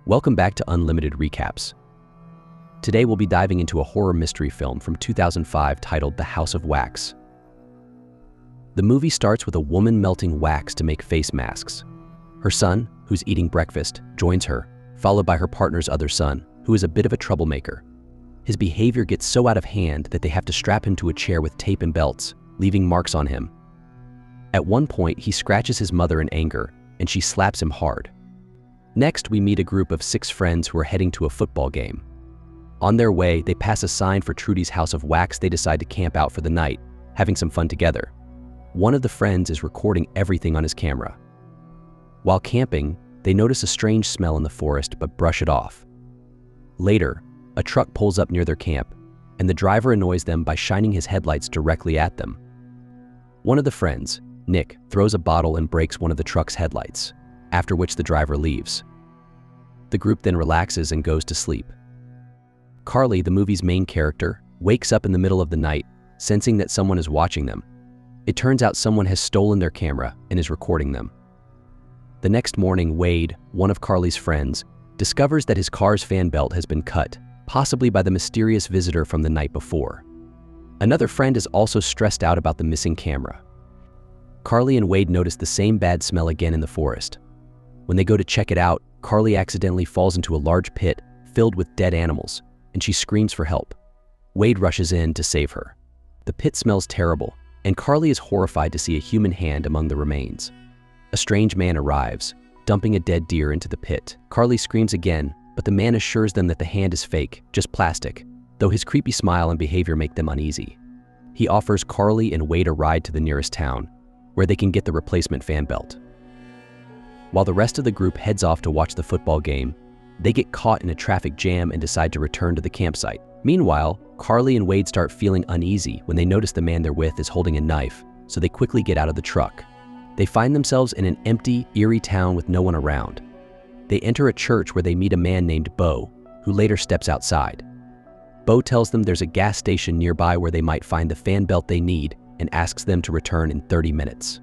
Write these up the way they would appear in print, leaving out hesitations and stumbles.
Welcome back to Unlimited Recaps. Today we'll be diving into a horror mystery film from 2005 titled The House of Wax. The movie starts with a woman melting wax to make face masks. Her son, who's eating breakfast, joins her, followed by her partner's other son, who is a bit of a troublemaker. His behavior gets so out of hand that they have to strap him to a chair with tape and belts, leaving marks on him. At one point, he scratches his mother in anger, and she slaps him hard. Next, we meet a group of 6 friends who are heading to a football game. On their way, they pass a sign for Trudy's House of Wax. They decide to camp out for the night, having some fun together. One of the friends is recording everything on his camera. While camping, they notice a strange smell in the forest but brush it off. Later, a truck pulls up near their camp, and the driver annoys them by shining his headlights directly at them. One of the friends, Nick, throws a bottle and breaks one of the truck's headlights, after which the driver leaves. The group then relaxes and goes to sleep. Carly, the movie's main character, wakes up in the middle of the night, sensing that someone is watching them. It turns out someone has stolen their camera and is recording them. The next morning, Wade, one of Carly's friends, discovers that his car's fan belt has been cut, possibly by the mysterious visitor from the night before. Another friend is also stressed out about the missing camera. Carly and Wade notice the same bad smell again in the forest. When they go to check it out, Carly accidentally falls into a large pit filled with dead animals, and she screams for help. Wade rushes in to save her. The pit smells terrible, and Carly is horrified to see a human hand among the remains. A strange man arrives, dumping a dead deer into the pit. Carly screams again, but the man assures them that the hand is fake, just plastic, though his creepy smile and behavior make them uneasy. He offers Carly and Wade a ride to the nearest town, where they can get the replacement fan belt. While the rest of the group heads off to watch the football game, they get caught in a traffic jam and decide to return to the campsite. Meanwhile, Carly and Wade start feeling uneasy when they notice the man they're with is holding a knife, so they quickly get out of the truck. They find themselves in an empty, eerie town with no one around. They enter a church where they meet a man named Bo, who later steps outside. Bo tells them there's a gas station nearby where they might find the fan belt they need and asks them to return in 30 minutes.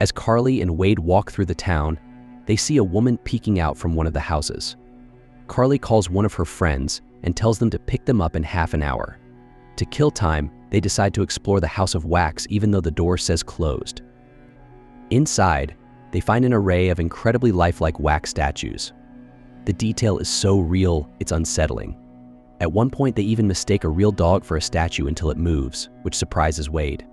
As Carly and Wade walk through the town, they see a woman peeking out from one of the houses. Carly calls one of her friends and tells them to pick them up in half an hour. To kill time, they decide to explore the House of Wax even though the door says closed. Inside, they find an array of incredibly lifelike wax statues. The detail is so real, it's unsettling. At one point, they even mistake a real dog for a statue until it moves, which surprises Wade.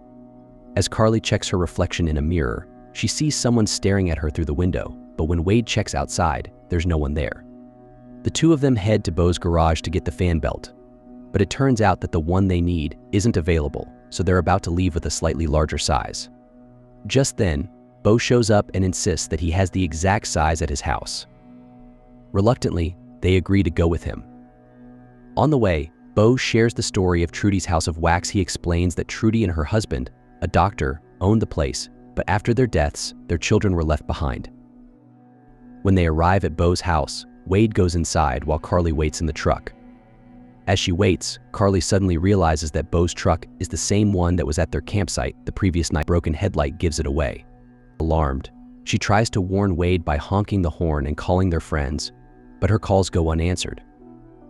As Carly checks her reflection in a mirror, she sees someone staring at her through the window, but when Wade checks outside, there's no one there. The two of them head to Bo's garage to get the fan belt, but it turns out that the one they need isn't available, so they're about to leave with a slightly larger size. Just then, Bo shows up and insists that he has the exact size at his house. Reluctantly, they agree to go with him. On the way, Bo shares the story of Trudy's House of Wax. He explains that Trudy and her husband, a doctor, owned the place, but after their deaths, their children were left behind. When they arrive at Bo's house, Wade goes inside while Carly waits in the truck. As she waits, Carly suddenly realizes that Bo's truck is the same one that was at their campsite the previous night. Broken headlight gives it away. Alarmed, she tries to warn Wade by honking the horn and calling their friends, but her calls go unanswered.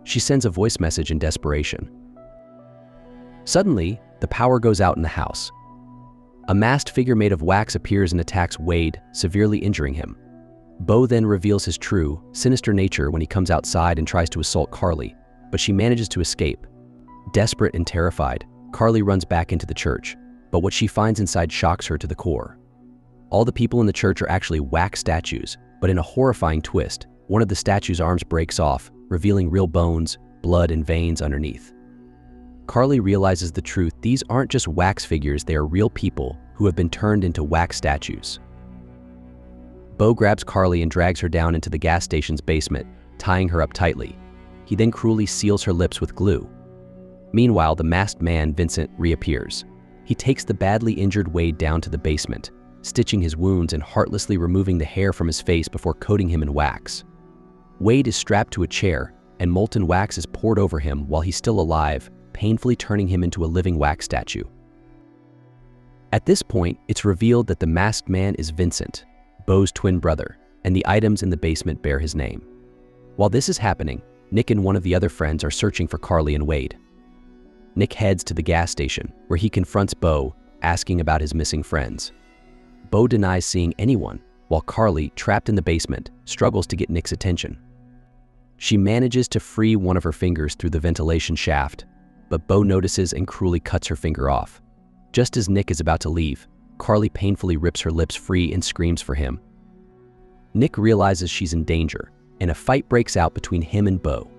She sends a voice message in desperation. Suddenly, the power goes out in the house. A masked figure made of wax appears and attacks Wade, severely injuring him. Bo then reveals his true, sinister nature when he comes outside and tries to assault Carly, but she manages to escape. Desperate and terrified, Carly runs back into the church, but what she finds inside shocks her to the core. All the people in the church are actually wax statues, but in a horrifying twist, one of the statue's arms breaks off, revealing real bones, blood, and veins underneath. Carly realizes the truth. These aren't just wax figures, they are real people who have been turned into wax statues. Bo grabs Carly and drags her down into the gas station's basement, tying her up tightly. He then cruelly seals her lips with glue. Meanwhile, the masked man, Vincent, reappears. He takes the badly injured Wade down to the basement, stitching his wounds and heartlessly removing the hair from his face before coating him in wax. Wade is strapped to a chair, and molten wax is poured over him while he's still alive, painfully turning him into a living wax statue. At this point, it's revealed that the masked man is Vincent, Bo's twin brother, and the items in the basement bear his name. While this is happening, Nick and one of the other friends are searching for Carly and Wade. Nick heads to the gas station, where he confronts Bo, asking about his missing friends. Bo denies seeing anyone, while Carly, trapped in the basement, struggles to get Nick's attention. She manages to free one of her fingers through the ventilation shaft, but Bo notices and cruelly cuts her finger off. Just as Nick is about to leave, Carly painfully rips her lips free and screams for him. Nick realizes she's in danger, and a fight breaks out between him and Bo.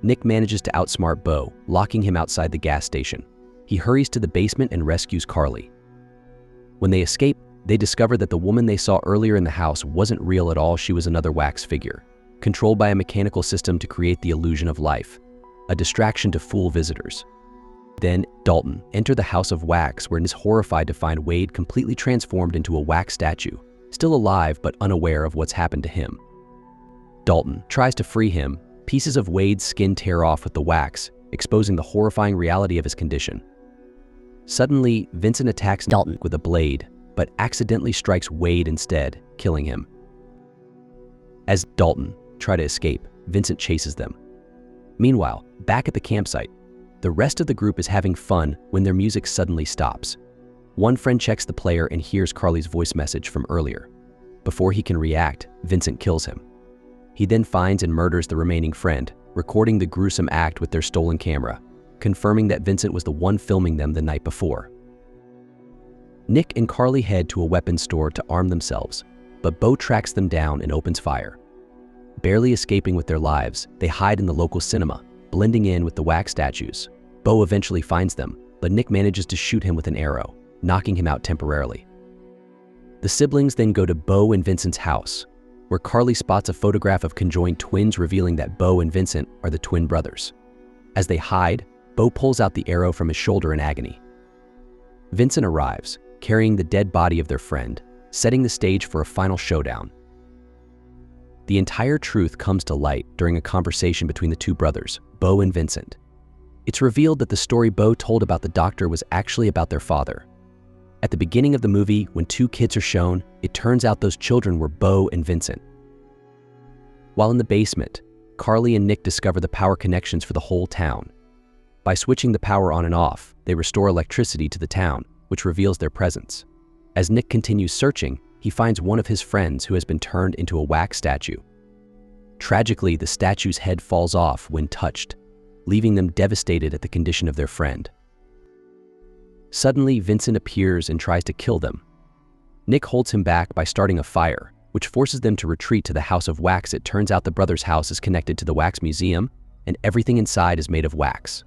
Nick manages to outsmart Bo, locking him outside the gas station. He hurries to the basement and rescues Carly. When they escape, they discover that the woman they saw earlier in the house wasn't real at all. She was another wax figure, controlled by a mechanical system to create the illusion of life, a distraction to fool visitors. Then, Dalton enters the House of Wax, where he is horrified to find Wade completely transformed into a wax statue, still alive but unaware of what's happened to him. Dalton tries to free him. Pieces of Wade's skin tear off with the wax, exposing the horrifying reality of his condition. Suddenly, Vincent attacks Dalton with a blade, but accidentally strikes Wade instead, killing him. As Dalton tries to escape, Vincent chases them. Meanwhile, back at the campsite, the rest of the group is having fun when their music suddenly stops. One friend checks the player and hears Carly's voice message from earlier. Before he can react, Vincent kills him. He then finds and murders the remaining friend, recording the gruesome act with their stolen camera, confirming that Vincent was the one filming them the night before. Nick and Carly head to a weapons store to arm themselves, but Bo tracks them down and opens fire. Barely escaping with their lives, they hide in the local cinema, blending in with the wax statues. Bo eventually finds them, but Nick manages to shoot him with an arrow, knocking him out temporarily. The siblings then go to Bo and Vincent's house, where Carly spots a photograph of conjoined twins, revealing that Bo and Vincent are the twin brothers. As they hide, Bo pulls out the arrow from his shoulder in agony. Vincent arrives, carrying the dead body of their friend, setting the stage for a final showdown. The entire truth comes to light during a conversation between the two brothers, Bo and Vincent. It's revealed that the story Bo told about the doctor was actually about their father. At the beginning of the movie, when two kids are shown, it turns out those children were Bo and Vincent. While in the basement, Carly and Nick discover the power connections for the whole town. By switching the power on and off, they restore electricity to the town, which reveals their presence. As Nick continues searching, he finds one of his friends who has been turned into a wax statue. Tragically, the statue's head falls off when touched, leaving them devastated at the condition of their friend. Suddenly, Vincent appears and tries to kill them. Nick holds him back by starting a fire, which forces them to retreat to the House of Wax. It turns out the brothers' house is connected to the Wax Museum, and everything inside is made of wax.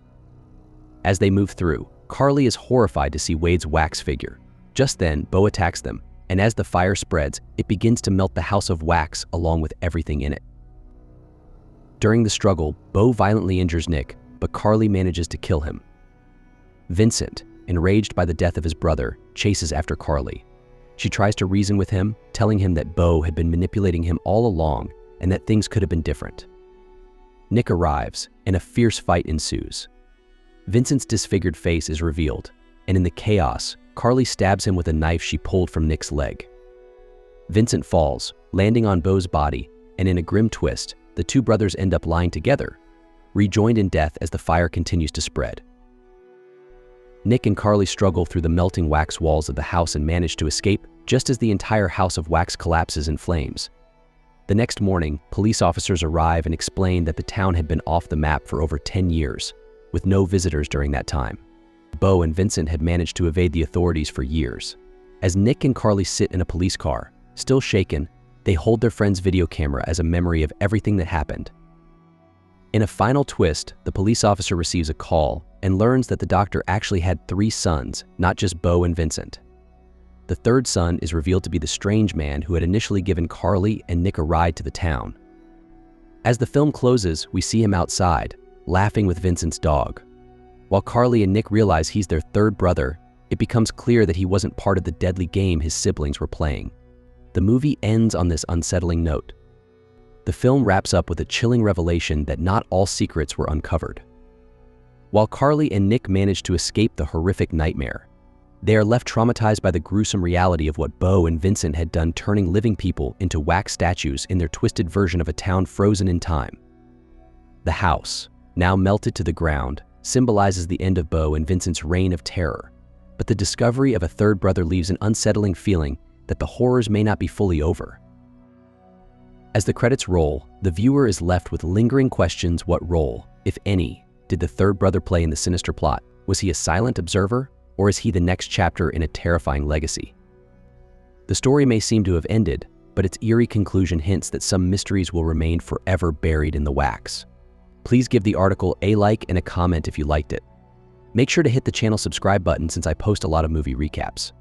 As they move through, Carly is horrified to see Wade's wax figure. Just then, Bo attacks them, and as the fire spreads, it begins to melt the House of Wax along with everything in it. During the struggle, Bo violently injures Nick, but Carly manages to kill him. Vincent, enraged by the death of his brother, chases after Carly. She tries to reason with him, telling him that Bo had been manipulating him all along and that things could have been different. Nick arrives, and a fierce fight ensues. Vincent's disfigured face is revealed, and in the chaos, Carly stabs him with a knife she pulled from Nick's leg. Vincent falls, landing on Bo's body, and in a grim twist, the two brothers end up lying together, rejoined in death as the fire continues to spread. Nick and Carly struggle through the melting wax walls of the house and manage to escape just as the entire House of Wax collapses in flames. The next morning, police officers arrive and explain that the town had been off the map for over 10 years, with no visitors during that time. Bo and Vincent had managed to evade the authorities for years. As Nick and Carly sit in a police car, still shaken, they hold their friend's video camera as a memory of everything that happened. In a final twist, the police officer receives a call and learns that the doctor actually had 3 sons, not just Bo and Vincent. The third son is revealed to be the strange man who had initially given Carly and Nick a ride to the town. As the film closes, we see him outside, laughing with Vincent's dog. While Carly and Nick realize he's their third brother, it becomes clear that he wasn't part of the deadly game his siblings were playing. The movie ends on this unsettling note. The film wraps up with a chilling revelation that not all secrets were uncovered. While Carly and Nick manage to escape the horrific nightmare, They are left traumatized by the gruesome reality of what Bo and Vincent had done, turning living people into wax statues in their twisted version of a town frozen in time. The house, now melted to the ground, symbolizes the end of Bo and Vincent's reign of terror, but the discovery of a third brother leaves an unsettling feeling that the horrors may not be fully over. As the credits roll, the viewer is left with lingering questions. What role, if any, did the third brother play in the sinister plot? Was he a silent observer, or is he the next chapter in a terrifying legacy? The story may seem to have ended, but its eerie conclusion hints that some mysteries will remain forever buried in the wax. Please give the article a like and a comment if you liked it. Make sure to hit the channel subscribe button since I post a lot of movie recaps.